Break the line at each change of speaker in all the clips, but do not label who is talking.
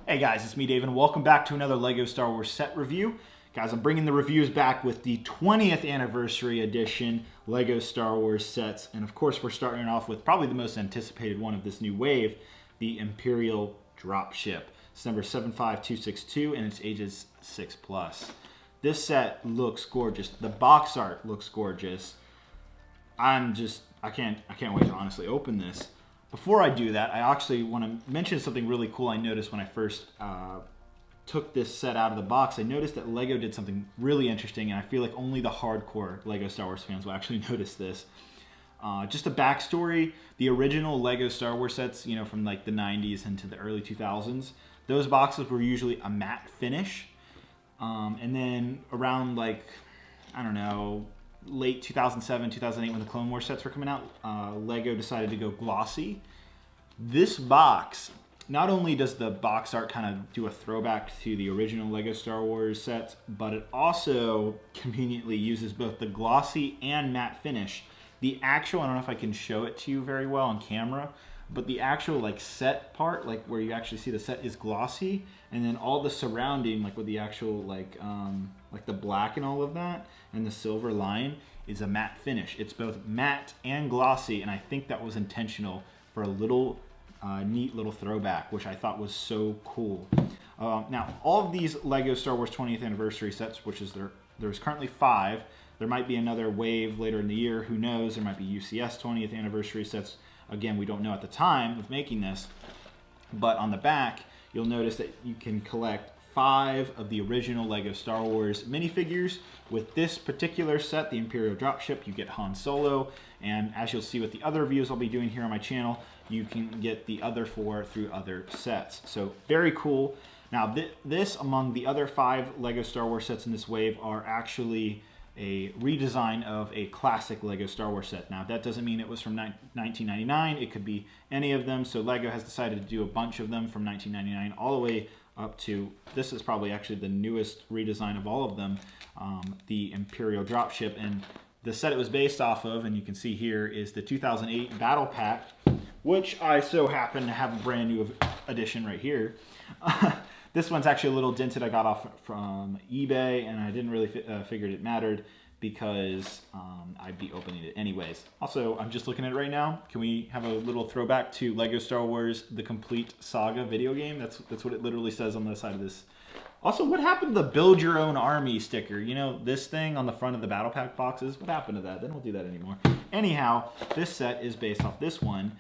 Hey guys, it's me Dave and welcome back to another LEGO Star Wars set review. Guys, I'm bringing the reviews back with the 20th anniversary edition LEGO Star Wars sets. And of course, we're starting off with probably the most anticipated one of this new wave, the Imperial Dropship. It's number 75262 and it's ages 6+. This set looks gorgeous. The box art looks gorgeous. I can't wait to honestly open this. Before I do that, I actually want to mention something really cool I noticed when I first took this set out of the box. I noticed that LEGO did something really interesting, and I feel like only the hardcore LEGO Star Wars fans will actually notice this. Just a backstory, the original LEGO Star Wars sets, you know, from like the 90s into the early 2000s, those boxes were usually a matte finish. And then around like, I don't know, late 2007, 2008 when the Clone Wars sets were coming out, LEGO decided to go glossy. This box, not only does the box art kind of do a throwback to the original LEGO Star Wars sets, but it also conveniently uses both the glossy and matte finish. The actual, I don't know if I can show it to you very well on camera, but the actual like set part, like where you actually see the set, is glossy, and then all the surrounding, like with the actual like the black and all of that, and the silver line is a matte finish. It's both matte and glossy, and I think that was intentional for a little neat little throwback, which I thought was so cool. Now, all of these LEGO Star Wars 20th anniversary sets, which is there's currently 5. There might be another wave later in the year. Who knows? There might be UCS 20th anniversary sets. Again, we don't know at the time of making this, but on the back, you'll notice that you can collect 5 of the original LEGO Star Wars minifigures. With this particular set, the Imperial Dropship, you get Han Solo, and as you'll see with the other reviews I'll be doing here on my channel, you can get the other 4 through other sets. So very cool. Now this, among the other 5 LEGO Star Wars sets in this wave, are actually a redesign of a classic LEGO Star Wars set. Now that doesn't mean it was from 1999, it could be any of them, so LEGO has decided to do a bunch of them from 1999 all the way up to, this is probably actually the newest redesign of all of them, the Imperial Dropship. And the set it was based off of, and you can see here, is the 2008 Battle Pack, which I so happen to have a brand new edition right here. This one's actually a little dented. I got off from eBay, and I didn't really figure it mattered because I'd be opening it anyways. Also, I'm just looking at it right now. Can we have a little throwback to LEGO Star Wars: The Complete Saga video game? That's what it literally says on the side of this. Also, what happened to the Build Your Own Army sticker? You know, this thing on the front of the Battle Pack boxes? What happened to that? They don't do that anymore. Anyhow, this set is based off this one.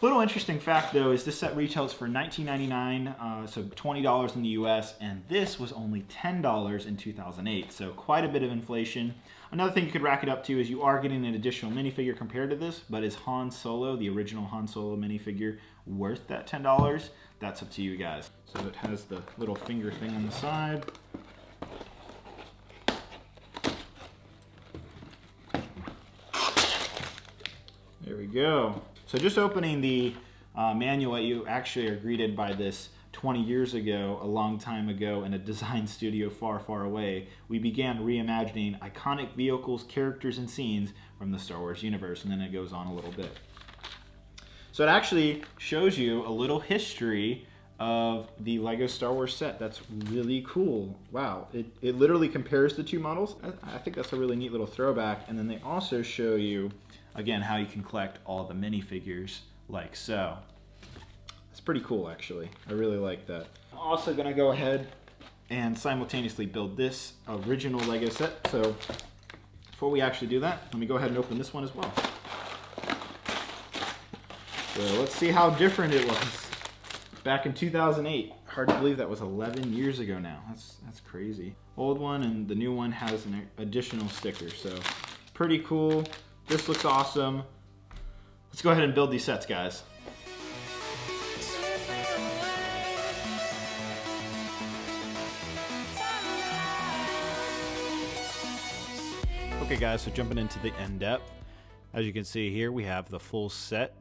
Little interesting fact though is this set retails for $19.99, so $20 in the US, and this was only $10 in 2008, so quite a bit of inflation. Another thing you could rack it up to is you are getting an additional minifigure compared to this, but is Han Solo, the original Han Solo minifigure, worth that $10? That's up to you guys. So it has the little finger thing on the side. There we go. So just opening the manual, you actually are greeted by this 20 years ago, a long time ago, in a design studio far, far away. We began reimagining iconic vehicles, characters, and scenes from the Star Wars universe. And then it goes on a little bit. So it actually shows you a little history of the LEGO Star Wars set. That's really cool. Wow. It literally compares the two models. I think that's a really neat little throwback. And then they also show you, again, how you can collect all the minifigures like so. It's pretty cool, actually. I really like that. I'm also going to go ahead and simultaneously build this original LEGO set. So before we actually do that, let me go ahead and open this one as well. So let's see how different it was back in 2008. Hard to believe that was 11 years ago now. That's crazy. Old one and the new one has an additional sticker, so pretty cool. This looks awesome. Let's go ahead and build these sets, guys. Okay guys, so jumping into the in-depth. As you can see here, we have the full set.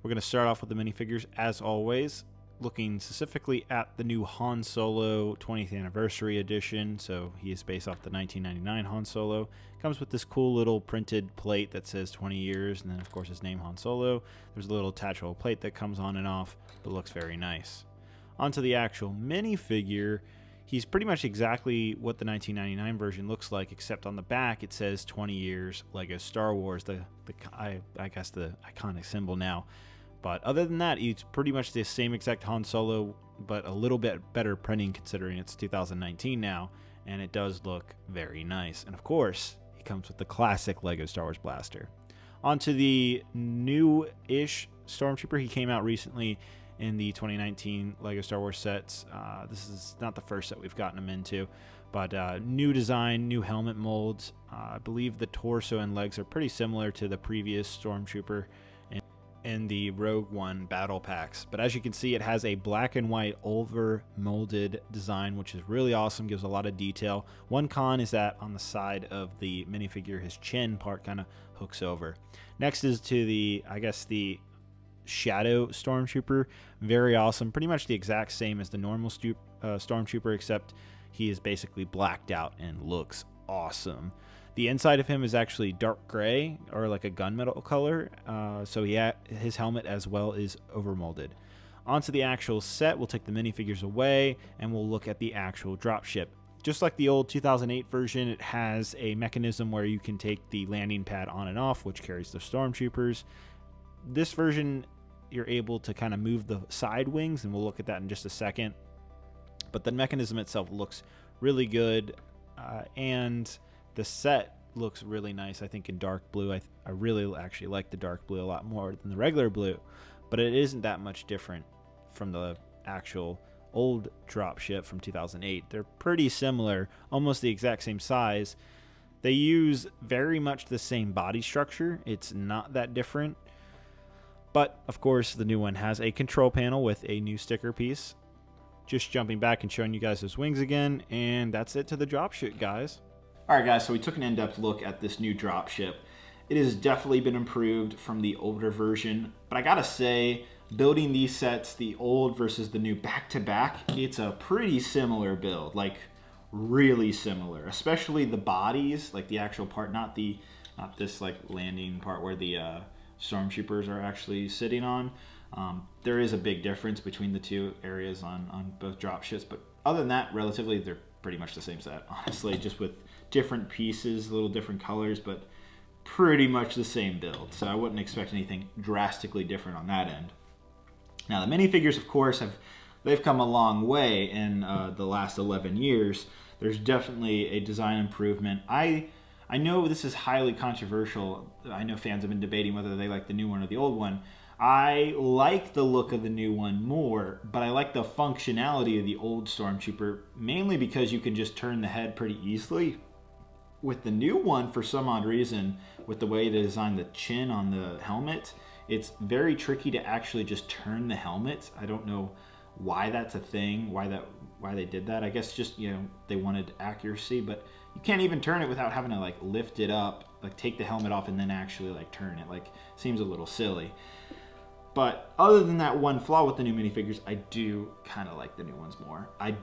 We're going to start off with the minifigures as always, looking specifically at the new Han Solo 20th Anniversary Edition. So he is based off the 1999 Han Solo. Comes with this cool little printed plate that says 20 years, and then of course his name Han Solo. There's a little attachable plate that comes on and off, but looks very nice.
Onto the actual minifigure, he's pretty much exactly what the 1999 version looks like, except on the back it says 20 years Lego Star Wars, I guess the iconic symbol now. But other than that, it's pretty much the same exact Han Solo, but a little bit better printing considering it's 2019 now, and it does look very nice. And of course, he comes with the classic Lego Star Wars blaster. Onto the new-ish Stormtrooper. He came out recently in the 2019 Lego Star Wars sets. This is not the first set we've gotten him into, but new design, new helmet molds. I believe the torso and legs are pretty similar to the previous Stormtrooper in the Rogue One battle packs. But as you can see, it has a black and white over molded design, which is really awesome, gives a lot of detail. One con is that on the side of the minifigure, his chin part kind of hooks over. Next is to the, I guess, the Shadow Stormtrooper. Very awesome, pretty much the exact same as the normal Stormtrooper, except he is basically blacked out and looks awesome. The inside of him is actually dark gray, or like a gunmetal color, so his helmet as well is overmolded. Onto the actual set, we'll take the minifigures away and we'll look at the actual dropship. Just like the old 2008 version, it has a mechanism where you can take the landing pad on and off, which carries the Stormtroopers. This version, you're able to kind of move the side wings, and we'll look at that in just a second. But the mechanism itself looks really good, and the set looks really nice, I think, in dark blue. I really actually like the dark blue a lot more than the regular blue, but it isn't that much different from the actual old dropship from 2008. They're pretty similar, almost the exact same size. They use very much the same body structure. It's not that different. But, of course, the new one has a control panel with a new sticker piece. Just jumping back and showing you guys those wings again, and that's it to the dropship, guys.
Alright guys, so we took an in-depth look at this new dropship. It has definitely been improved from the older version, but I gotta say, building these sets, the old versus the new back-to-back, it's a pretty similar build, like really similar, especially the bodies, like the actual part, not this like landing part where the Stormtroopers are actually sitting on. There is a big difference between the two areas on both dropships, but other than that, relatively, they're pretty much the same set, honestly, just with different pieces, little different colors, but pretty much the same build. So I wouldn't expect anything drastically different on that end. Now the minifigures, of course, they've come a long way in the last 11 years. There's definitely a design improvement. I know this is highly controversial. I know fans have been debating whether they like the new one or the old one. I like the look of the new one more, but I like the functionality of the old Stormtrooper, mainly because you can just turn the head pretty easily. With the new one, for some odd reason, with the way they designed the chin on the helmet, it's very tricky to actually just turn the helmet. I don't know why that's a thing, why they did that. I guess just, they wanted accuracy, but you can't even turn it without having to like lift it up, like take the helmet off and then actually like turn it. Like, seems a little silly. But other than that one flaw with the new minifigures, I do kind of like the new ones more. I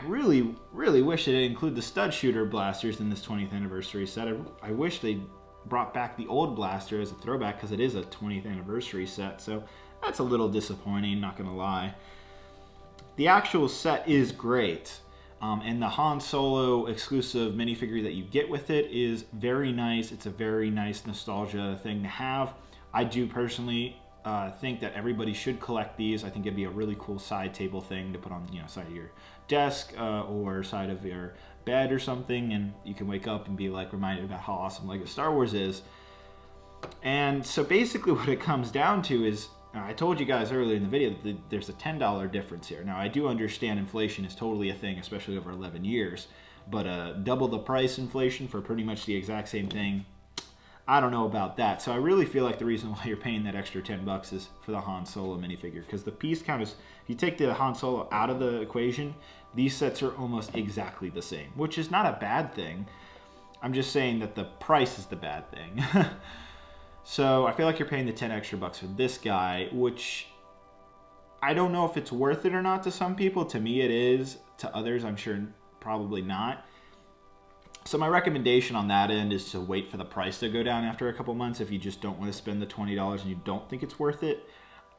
really, really wish they didn't include the stud shooter blasters in this 20th anniversary set. I wish they brought back the old blaster as a throwback, because it is a 20th anniversary set, so that's a little disappointing, not gonna lie. The actual set is great, and the Han Solo exclusive minifigure that you get with it is very nice. It's a very nice nostalgia thing to have. I do personally think that everybody should collect these. I think it'd be a really cool side table thing to put on, side of your desk or side of your bed or something, and you can wake up and be like reminded about how awesome Lego Star Wars is. And so basically what it comes down to is, I told you guys earlier in the video that there's a $10 difference here. Now I do understand inflation is totally a thing, especially over 11 years, but double the price inflation for pretty much the exact same thing, I don't know about that. So I really feel like the reason why you're paying that extra $10 is for the Han Solo minifigure, because the piece count is, if you take the Han Solo out of the equation, these sets are almost exactly the same, which is not a bad thing. I'm just saying that the price is the bad thing. So I feel like you're paying the 10 extra bucks for this guy, which I don't know if it's worth it or not to some people. To me it is. To others, I'm sure probably not. So my recommendation on that end is to wait for the price to go down after a couple months if you just don't want to spend the $20 and you don't think it's worth it.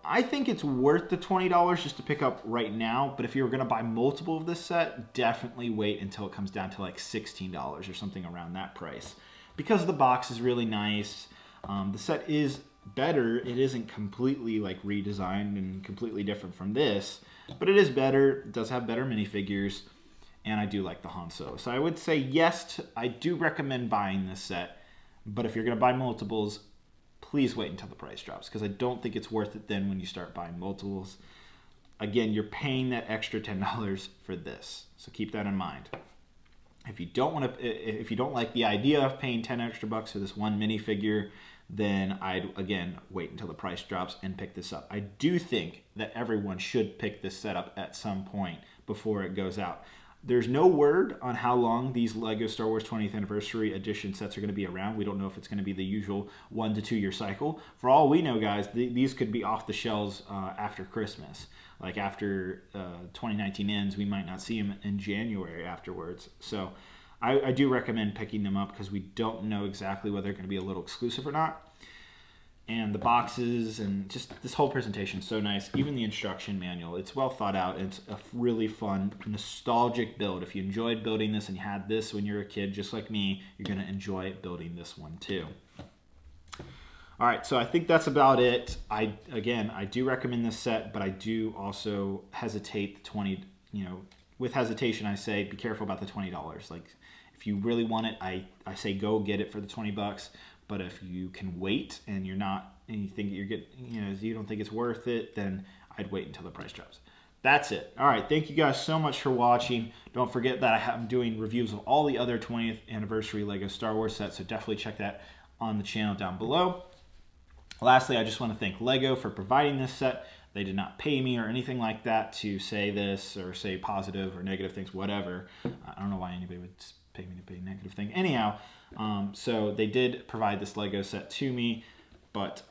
I think it's worth the $20 just to pick up right now, but if you're gonna buy multiple of this set, definitely wait until it comes down to like $16 or something around that price. Because the box is really nice, the set is better. It isn't completely like redesigned and completely different from this, but it is better. It does have better minifigures, and I do like the Han Solo. So I would say yes, I do recommend buying this set, but if you're gonna buy multiples, please wait until the price drops, because I don't think it's worth it then when you start buying multiples. Again, you're paying that extra $10 for this, so keep that in mind. If you don't like the idea of paying 10 extra bucks for this one minifigure, then I'd, again, wait until the price drops and pick this up. I do think that everyone should pick this set up at some point before it goes out. There's no word on how long these LEGO Star Wars 20th Anniversary Edition sets are going to be around. We don't know if it's going to be the usual 1 to 2 year cycle. For all we know, guys, these could be off the shelves after Christmas. Like after 2019 ends, we might not see them in January afterwards. So I do recommend picking them up because we don't know exactly whether they're going to be a little exclusive or not. And the boxes and just this whole presentation is so nice. Even the instruction manual, it's well thought out. It's a really fun, nostalgic build. If you enjoyed building this and you had this when you were a kid, just like me, you're going to enjoy building this one too. All right, so I think that's about it. I do recommend this set, but I do also hesitate the 20, with hesitation I say be careful about the $20. Like if you really want it, I say go get it for the 20 bucks. But if you can wait and you think you don't think it's worth it, then I'd wait until the price drops. That's it. All right, thank you guys so much for watching. Don't forget that I'm doing reviews of all the other 20th anniversary LEGO Star Wars sets, so definitely check that on the channel down below. Lastly, I just want to thank LEGO for providing this set. They did not pay me or anything like that to say this or say positive or negative things, whatever. I don't know why anybody would pay me to pay a negative thing. Anyhow, so they did provide this LEGO set to me, but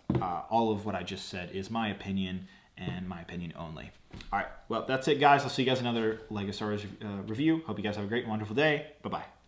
all of what I just said is my opinion and my opinion only. All right, well, that's it, guys. I'll see you guys in another LEGO Star Wars review. Hope you guys have a great and wonderful day. Bye-bye.